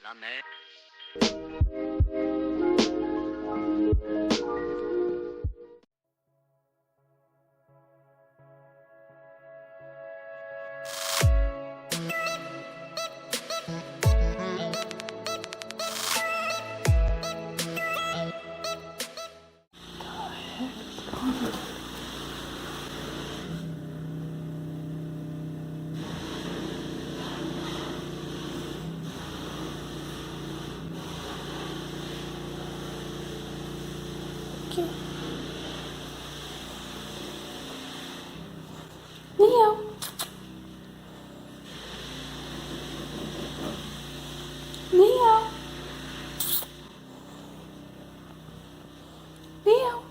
La Mer. Leo. Leo. Leo.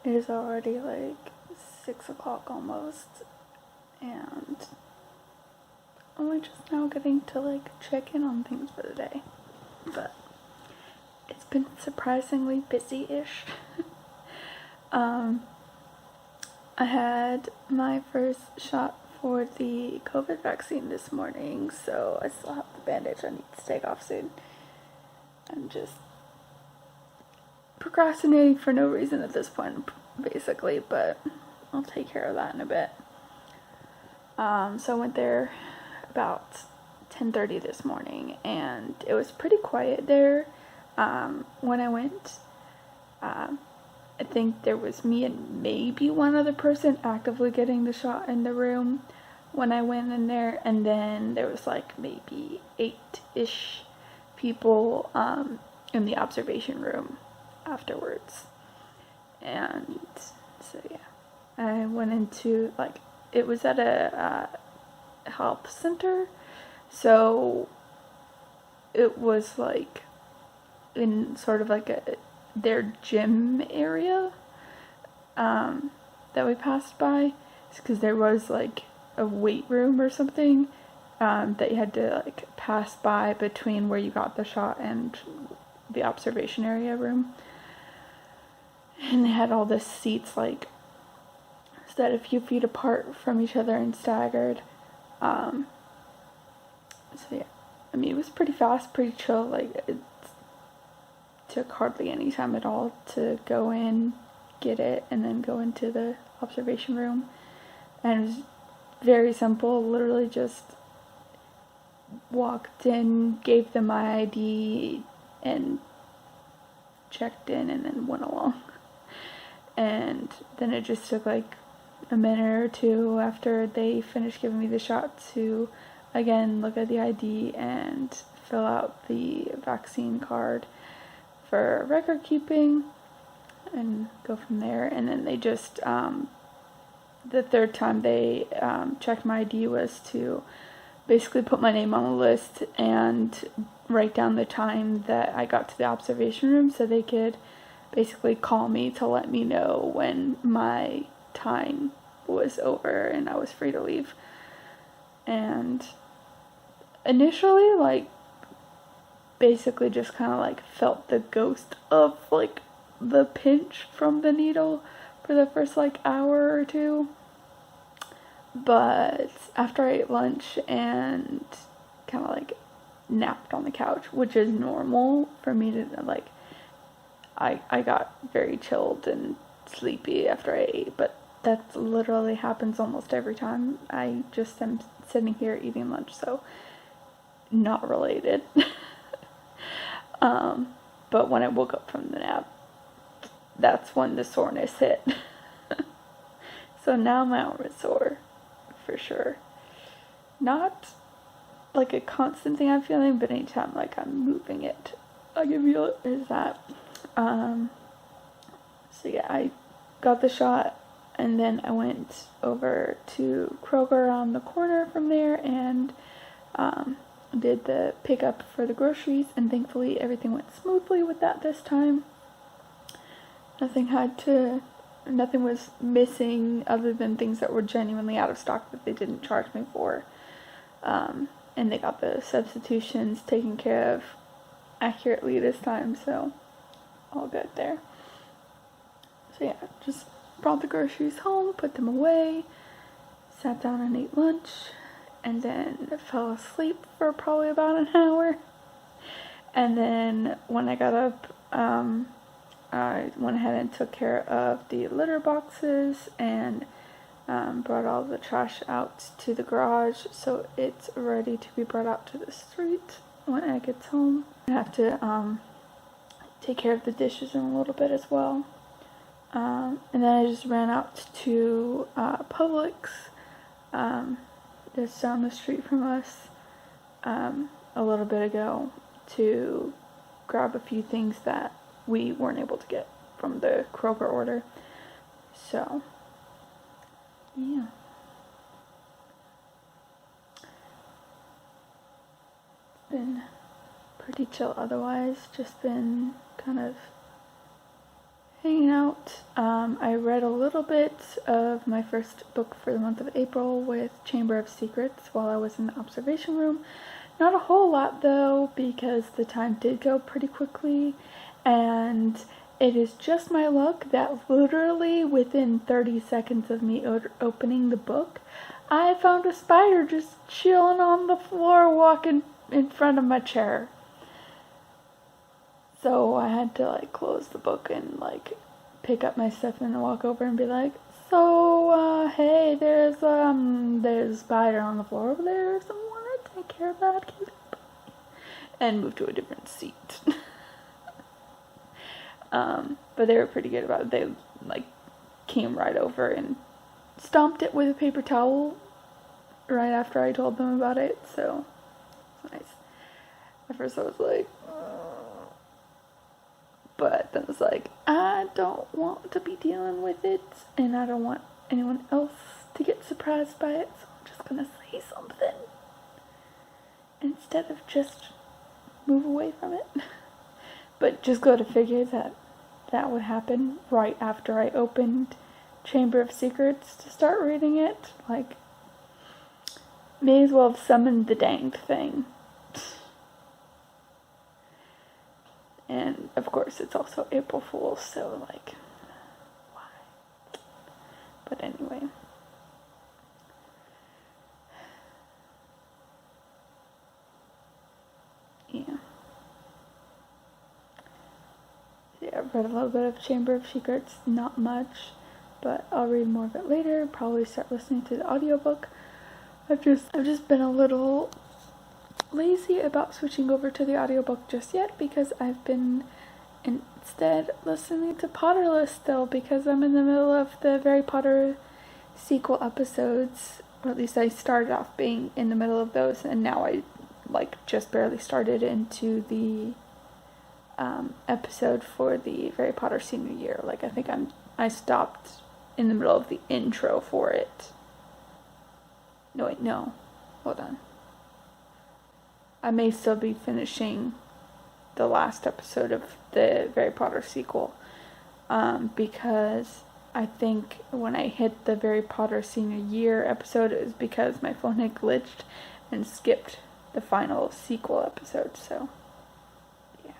It is already like 6 o'clock almost, and I'm just now getting to like check in on things for the day, but it's been surprisingly busy-ish. I had my first shot for the COVID vaccine this morning, so I still have the bandage I need to take off soon. I'm just procrastinating for no reason at this point, basically, but I'll take care of that in a bit. So I went there about 10:30 this morning, and it was pretty quiet there. When I went, I think there was me and maybe one other person actively getting the shot in the room when I went in there, and then there was like maybe 8-ish people in the observation room afterwards. And so yeah, I went into like, it was at a health center, so it was like in sort of like their gym area that we passed by, because there was like a weight room or something that you had to like pass by between where you got the shot and the observation area room, and they had all the seats like set a few feet apart from each other and staggered. So yeah, I mean, it was pretty fast, pretty chill. Like, it took hardly any time at all to go in, get it, and then go into the observation room. And it was very simple. Literally just walked in, gave them my ID, and checked in, and then went along. And then it just took like a minute or two after they finished giving me the shot to again look at the ID and fill out the vaccine card for record keeping and go from there. And then they just the third time they checked my ID was to basically put my name on the list and write down the time that I got to the observation room, so they could basically call me to let me know when my time was over and I was free to leave. And initially, like, basically just kind of like felt the ghost of like the pinch from the needle for the first like hour or two. But after I ate lunch and kind of like napped on the couch, which is normal for me to like, I got very chilled and sleepy after I ate, but that literally happens almost every time. I just am sitting here eating lunch, so not related. But when I woke up from the nap, that's when the soreness hit. So now my arm is sore, for sure. Not like a constant thing I'm feeling, but anytime like I'm moving it, I can feel it. There's that. So yeah, I got the shot, and then I went over to Kroger around the corner from there and did the pickup for the groceries, and thankfully everything went smoothly with that this time. Nothing was missing other than things that were genuinely out of stock that they didn't charge me for. And and they got the substitutions taken care of accurately this time, so all good there. So yeah, just brought the groceries home, put them away, sat down and ate lunch, and then fell asleep for probably about an hour. And then when I got up, I went ahead and took care of the litter boxes and brought all the trash out to the garage, so it's ready to be brought out to the street when Ed gets home. I have to take care of the dishes in a little bit as well. And then I just ran out to Publix, just down the street from us, a little bit ago, to grab a few things that we weren't able to get from the Kroger order. So, yeah. It's been pretty chill otherwise, just been kind of hanging out. I read a little bit of my first book for the month of April with Chamber of Secrets while I was in the observation room. Not a whole lot though, because the time did go pretty quickly, and it is just my luck that literally within 30 seconds of me opening the book, I found a spider just chilling on the floor walking in front of my chair. So I had to like close the book and like pick up my stuff and walk over and be like, so hey, there's a spider on the floor over there. Someone want to take care of that? And move to a different seat. But they were pretty good about it. They like came right over and stomped it with a paper towel right after I told them about it. So it's nice. At first I was like, but then it's like, I don't want to be dealing with it, and I don't want anyone else to get surprised by it, so I'm just gonna say something instead of just move away from it. But just go to figure that that would happen right after I opened Chamber of Secrets to start reading it. Like, may as well have summoned the danged thing. And, of course, it's also April Fool's, so, like, why? But anyway. Yeah. Yeah, I've read a little bit of Chamber of Secrets, not much, but I'll read more of it later, probably start listening to the audiobook. I've just been a little lazy about switching over to the audiobook just yet, because I've been instead listening to Potterless still, because I'm in the middle of the Harry Potter sequel episodes, or at least I started off being in the middle of those, and now I like just barely started into the episode for the Harry Potter senior year. Like, I think I stopped in the middle of the intro for it. No, wait, no. Hold on. I may still be finishing the last episode of the Harry Potter sequel, because I think when I hit the Harry Potter senior year episode, it was because my phone had glitched and skipped the final sequel episode, so yeah.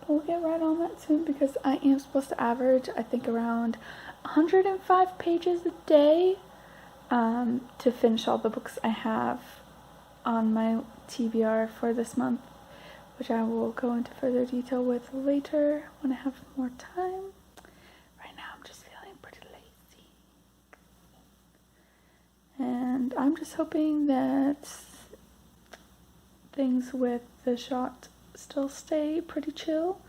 We'll get right on that soon, because I am supposed to average, I think, around 105 pages a day to finish all the books I have on my TBR for this month, which I will go into further detail with later when I have more time. Right now I'm just feeling pretty lazy. And I'm just hoping that things with the shot still stay pretty chill,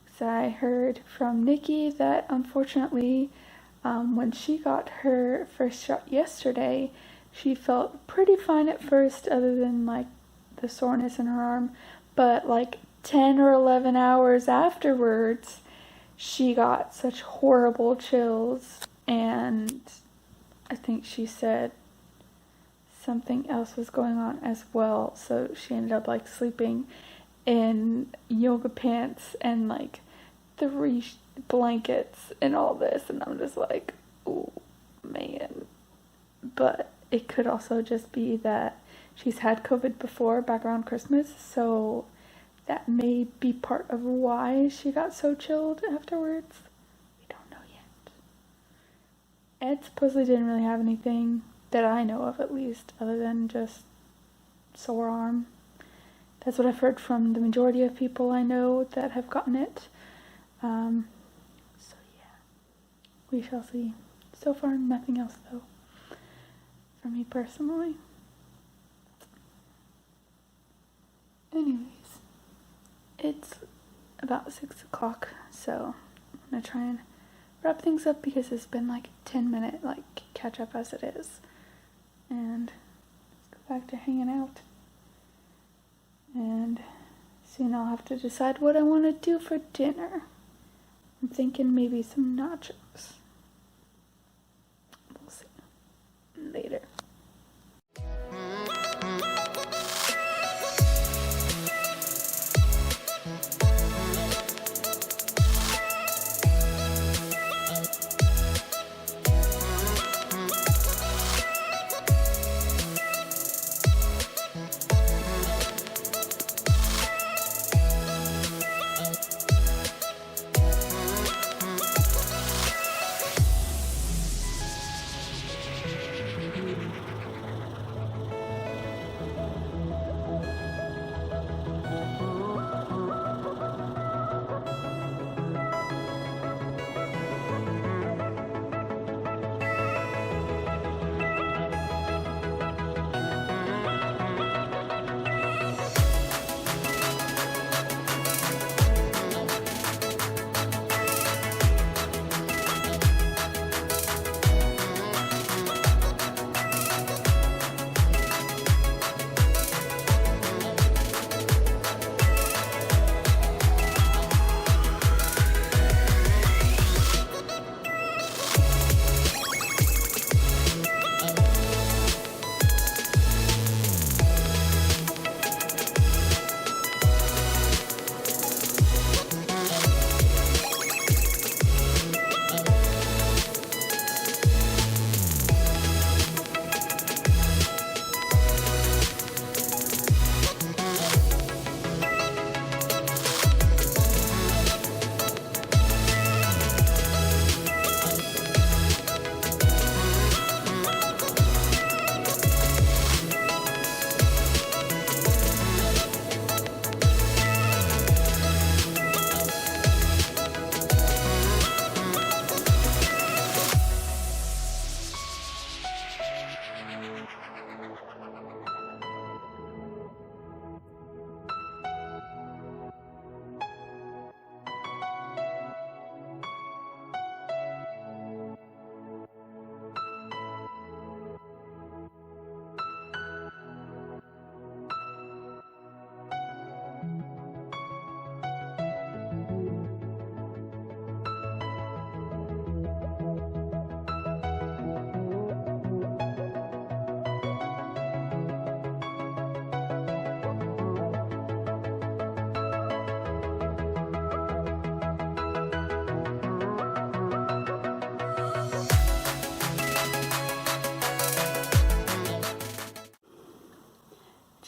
because I heard from Nikki that unfortunately when she got her first shot yesterday, she felt pretty fine at first, other than like the soreness in her arm, but like 10 or 11 hours afterwards she got such horrible chills, and I think she said something else was going on as well, so she ended up like sleeping in yoga pants and like 3 blankets and all this, and I'm just like, oh man, but it could also just be that she's had COVID before, back around Christmas, so that may be part of why she got so chilled afterwards. We don't know yet. Ed supposedly didn't really have anything that I know of, at least, other than just sore arm. That's what I've heard from the majority of people I know that have gotten it. So yeah, we shall see. So far, nothing else though, for me personally. Anyways, it's about 6 o'clock, so I'm gonna try and wrap things up because it's been like a 10-minute catch up as it is, and let's go back to hanging out. And soon I'll have to decide what I want to do for dinner. I'm thinking maybe some nachos. We'll see. Later.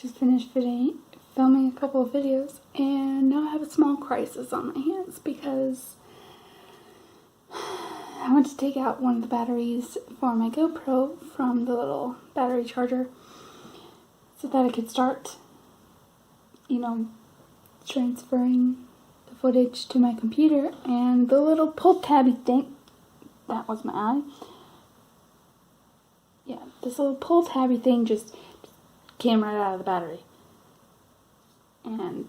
Just finished filming a couple of videos, and now I have a small crisis on my hands because I went to take out one of the batteries for my GoPro from the little battery charger so that I could start, transferring the footage to my computer, and the little pull tabby thing, that was my eye, yeah, this little pull tabby thing just came right out of the battery, and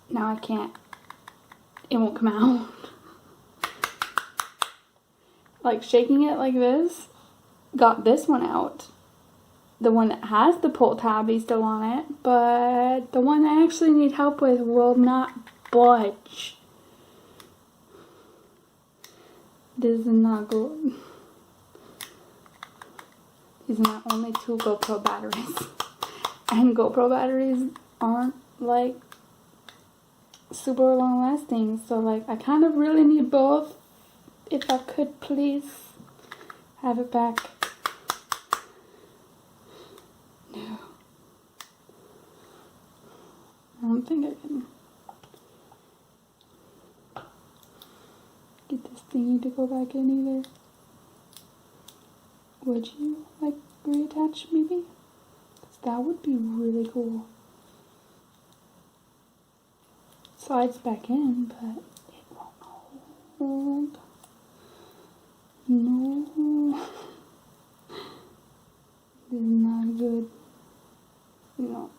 now I can't, it won't come out. Shaking it like this got this one out, the one that has the pull tabby still on it, but the one I actually need help with will not budge. This is not good. These are my only 2 GoPro batteries. And GoPro batteries aren't super long lasting, so I kind of really need both. If I could please have it back. don't think I can get this thingy to go back in either. Would you like reattach maybe? 'Cause that would be really cool. Slides back in, but it won't hold. No. This is not good. No.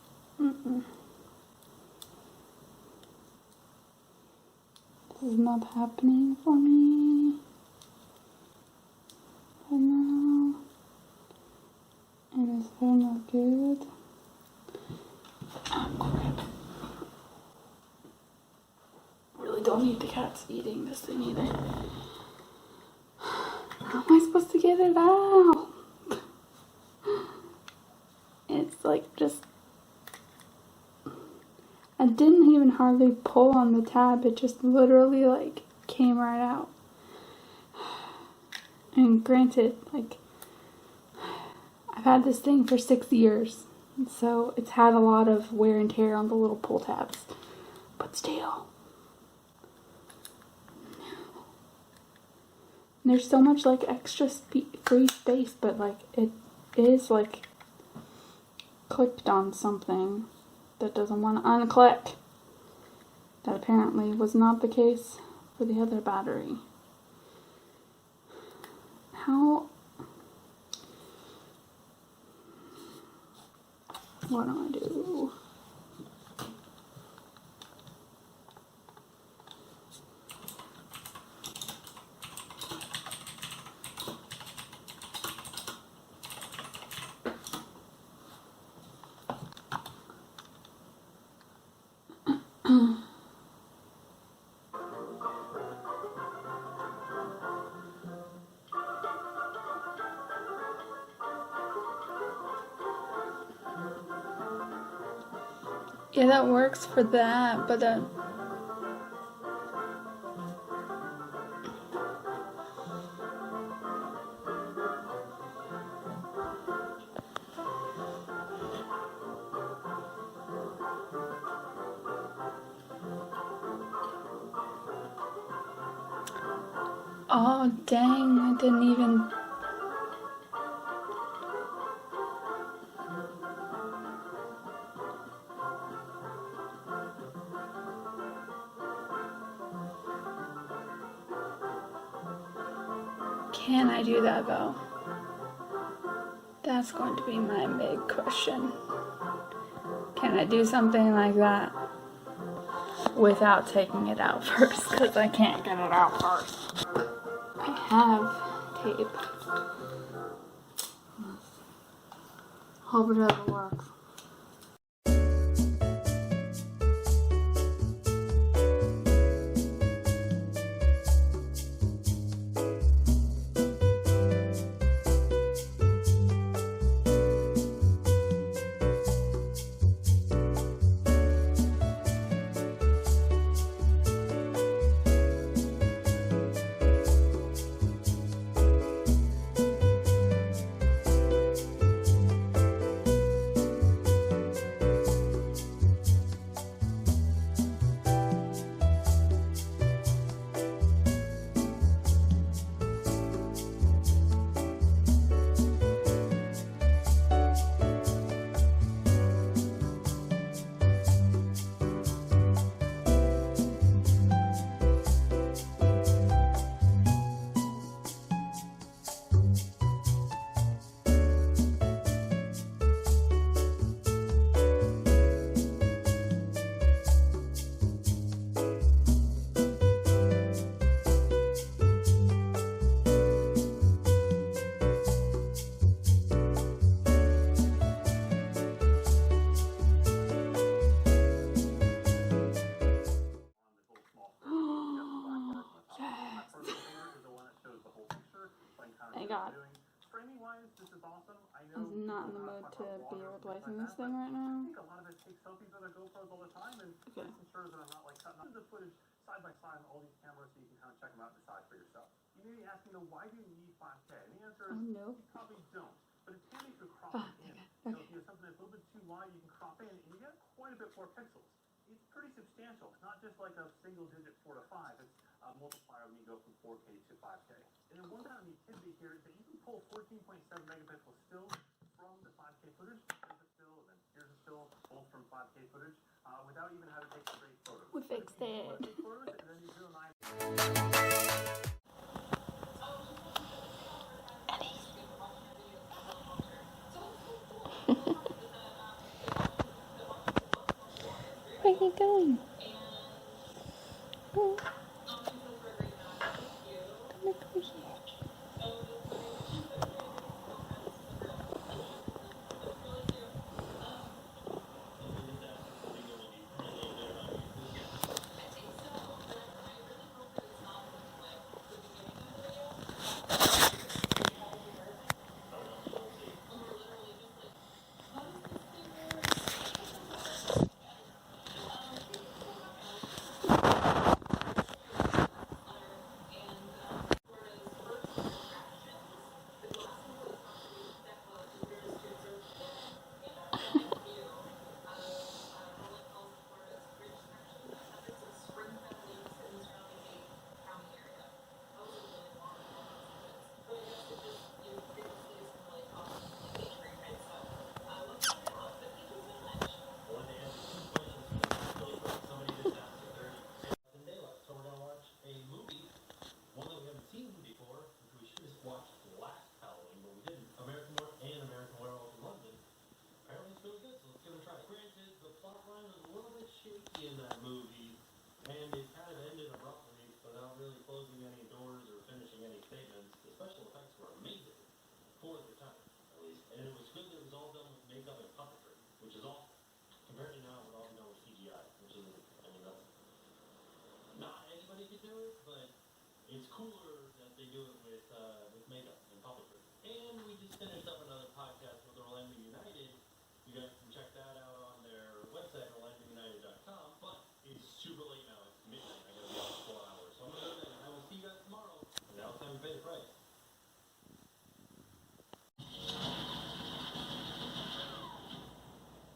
This is not happening for me right now. And it's very not good. Oh, crap. Really don't need the cats eating this thing either. How am I supposed to get it out? It's like just... I didn't even hardly pull on the tab. It just literally like came right out. And granted, like, I've had this thing for 6 years. So it's had a lot of wear and tear on the little pull tabs. But still. And there's so much like extra free space, but like it is like clicked on something that doesn't want to unclick. That apparently was not the case for the other battery. How? What do I do? Yeah, that works for that, but oh dang, I didn't even... Can I do that though? That's going to be my big question. Can I do something like that without taking it out first? Because I can't get it out first. I have tape. Hope it doesn't work. Thank God. I'm not in the mood to be replacing this thing right now. Okay. Side by side on all these cameras, so you can kind of check them out and decide for yourself. You may be asking, why do you need 5K? And the answer is, no. You probably don't. But it can make your cropping in. Okay. So if you have something that's a little bit too wide, you can crop in, and you get quite a bit more pixels. it's pretty substantial. It's not just like a single digit 4 to 5. It's a multiplier when you go from 4K to 5K. And then one kind of neat tidbit here is that you can pull 14.7 megapixel stills from the 5K footage. Here's a still, and then here's a still, both from 5K footage, without even having to take straight photos. We fixed it. Take photos, and then you do a nice. Where are you going? Oh. Look over here. It's cooler that they do it with makeup and puppetry. And we just finished up another podcast with Orlando United. You guys can check that out on their website, orlandounited.com. But it's super late now. It's midnight. I gotta be out for 4 hours. So I'm gonna go then. I will see you guys tomorrow. And now it's time to pay the price.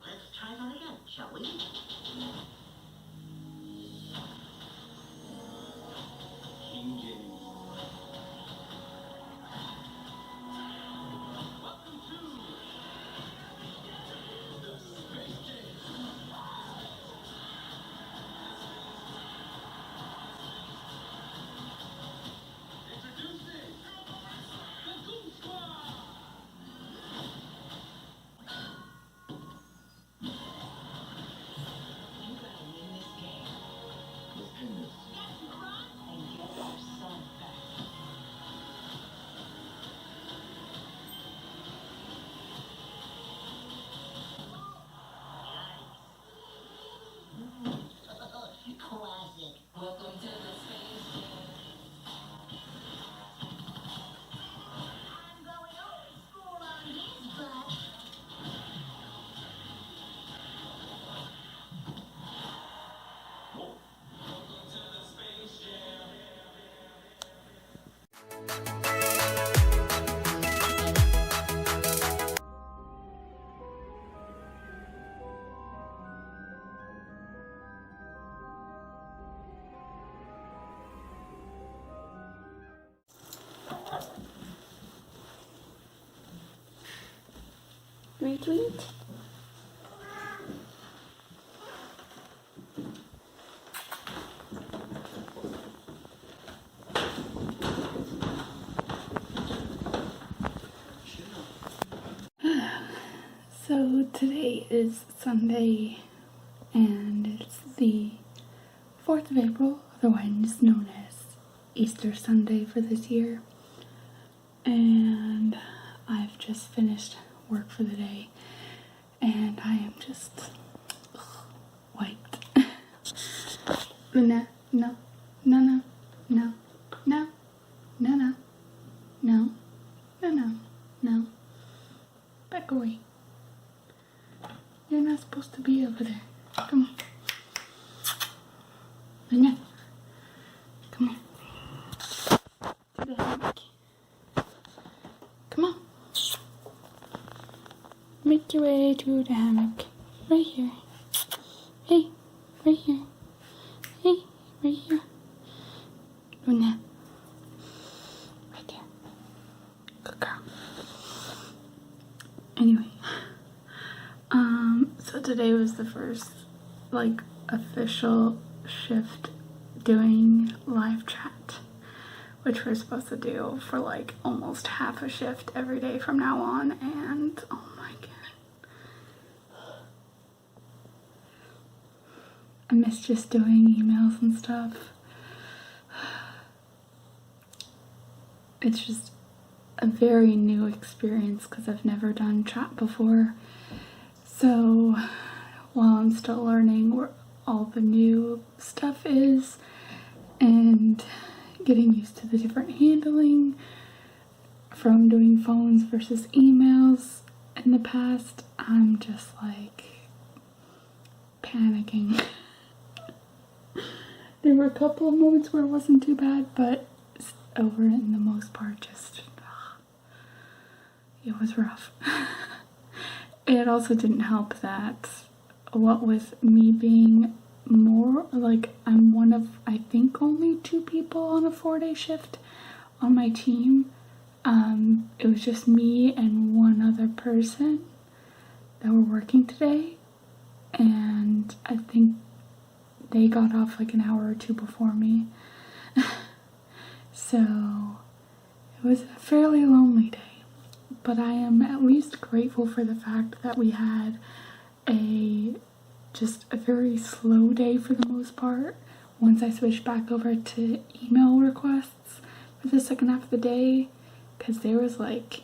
Let's try that again, shall we? Classic. Welcome to the space. I'm going old school on his butt. Welcome to the space jam. Retweet. So today is Sunday and it's the 4th of April, otherwise known as Easter Sunday for this year. And I've just finished work for the day and I am just wiped. No, no, no, no, no, no, no, no, no, no, no, no. Back away. You're not supposed to be over there. Come on. Luna. Come on. To the hammock. Come on. Make your way to the hammock. Right here. Hey, right So today was the first, like, official shift doing live chat, which we're supposed to do for, like, almost half a shift every day from now on, and oh my god. I miss just doing emails and stuff. It's just a very new experience because I've never done chat before. So while I'm still learning where all the new stuff is and getting used to the different handling from doing phones versus emails in the past, I'm just like panicking. There were a couple of moments where it wasn't too bad, but over in the most part, just it was rough. It also didn't help that what with me being more, like, I'm one of, I think, only 2 people on a 4-day shift on my team. It was just me and one other person that were working today, and I think they got off like an hour or 2 before me. So it was a fairly lonely day. But I am at least grateful for the fact that we had just a very slow day for the most part. Once I switched back over to email requests for the second half of the day, because there was like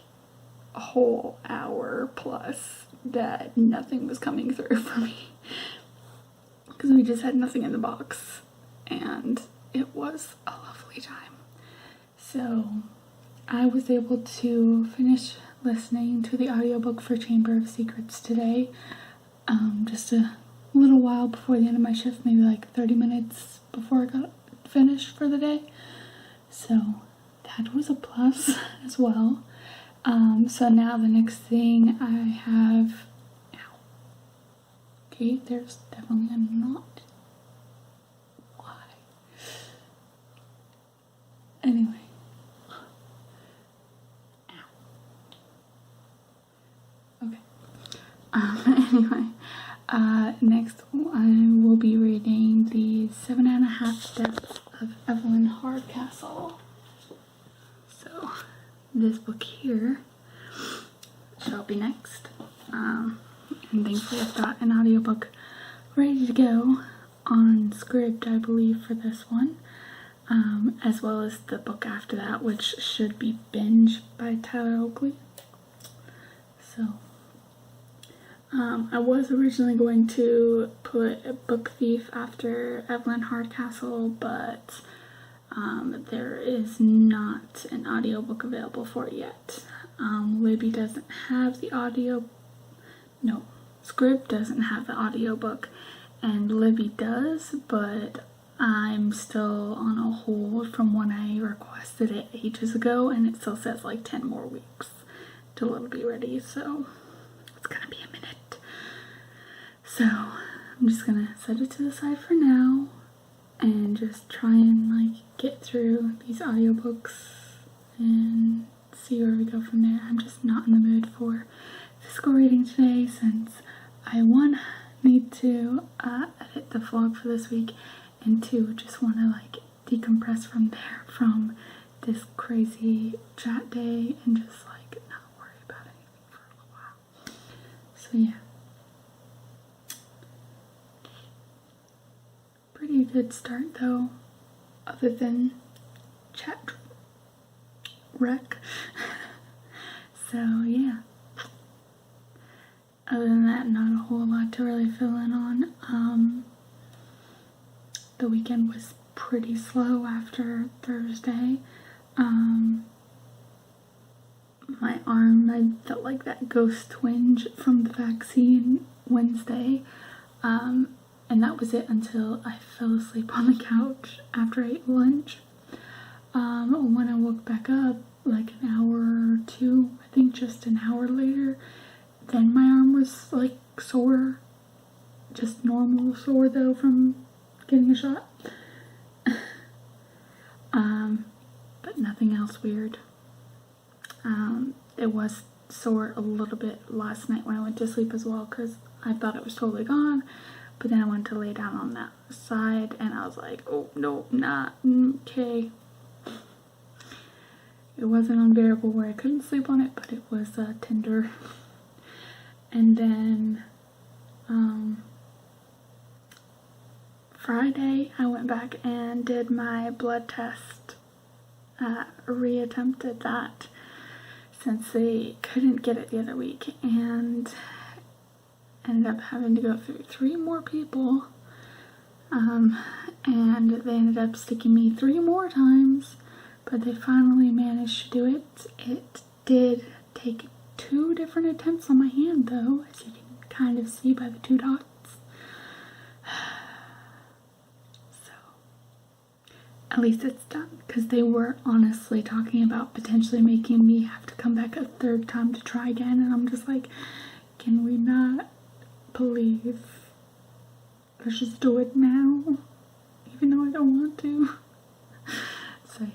a whole hour plus that nothing was coming through for me. Because we just had nothing in the box, and it was a lovely time. So I was able to finish listening to the audiobook for Chamber of Secrets today, just a little while before the end of my shift, maybe like 30 minutes before I got finished for the day. So that was a plus as well. So now the next thing I have, okay, there's definitely a knot. Why? Anyway. Anyway, next I will be reading the 7.5 Steps of Evelyn Hardcastle. So this book here shall be next. And thankfully I've got an audiobook ready to go on script, I believe, for this one. As well as the book after that, which should be Binge by Tyler Oakley. So I was originally going to put a Book Thief after Evelyn Hardcastle, but there is not an audiobook available for it yet. Libby doesn't have the Scrib doesn't have the audiobook, and Libby does, but I'm still on a hold from when I requested it ages ago, and it still says like 10 more weeks till it'll be ready, so it's gonna be a minute. So I'm just gonna set it to the side for now and just try and like get through these audiobooks and see where we go from there. I'm just not in the mood for physical reading today, since I, 1, need to edit the vlog for this week, and 2, just want to like decompress from this crazy chat day and just like not worry about anything for a little while. So yeah. Pretty good start though, other than chat wreck. So yeah. Other than that, not a whole lot to really fill in on. The weekend was pretty slow after Thursday. My arm, I felt like that ghost twinge from the vaccine Wednesday. And that was it until I fell asleep on the couch after I ate lunch. When I woke back up, like an hour or 2, I think just an hour later, then my arm was like sore. Just normal sore though from getting a shot. But nothing else weird. It was sore a little bit last night when I went to sleep as well, because I thought it was totally gone, but then I went to lay down on that side and I was like, oh no, not okay. It wasn't unbearable where I couldn't sleep on it, but it was tender. And then Friday I went back and did my blood test, reattempted that since they couldn't get it the other week, and ended up having to go through 3 more people, and they ended up sticking me 3 more times, but they finally managed to do it. It did take 2 different attempts on my hand though, as you can kind of see by the 2 dots. So, at least it's done, because they were honestly talking about potentially making me have to come back a 3rd time to try again, and I'm just like, can we not please, let's just do it now, even though I don't want to. So yeah.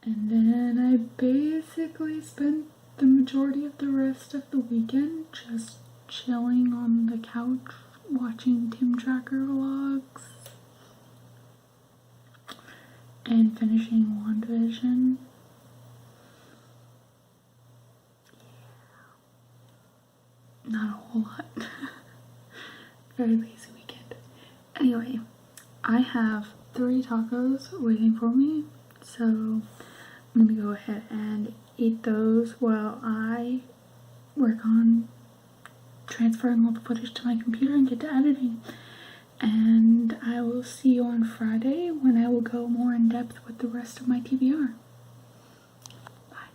And then I basically spent the majority of the rest of the weekend just chilling on the couch, watching Tim Tracker vlogs, and finishing WandaVision. Not a whole lot. Very lazy weekend. Anyway, I have 3 tacos waiting for me, so I'm gonna go ahead and eat those while I work on transferring all the footage to my computer and get to editing. And I will see you on Friday when I will go more in depth with the rest of my TBR. Bye.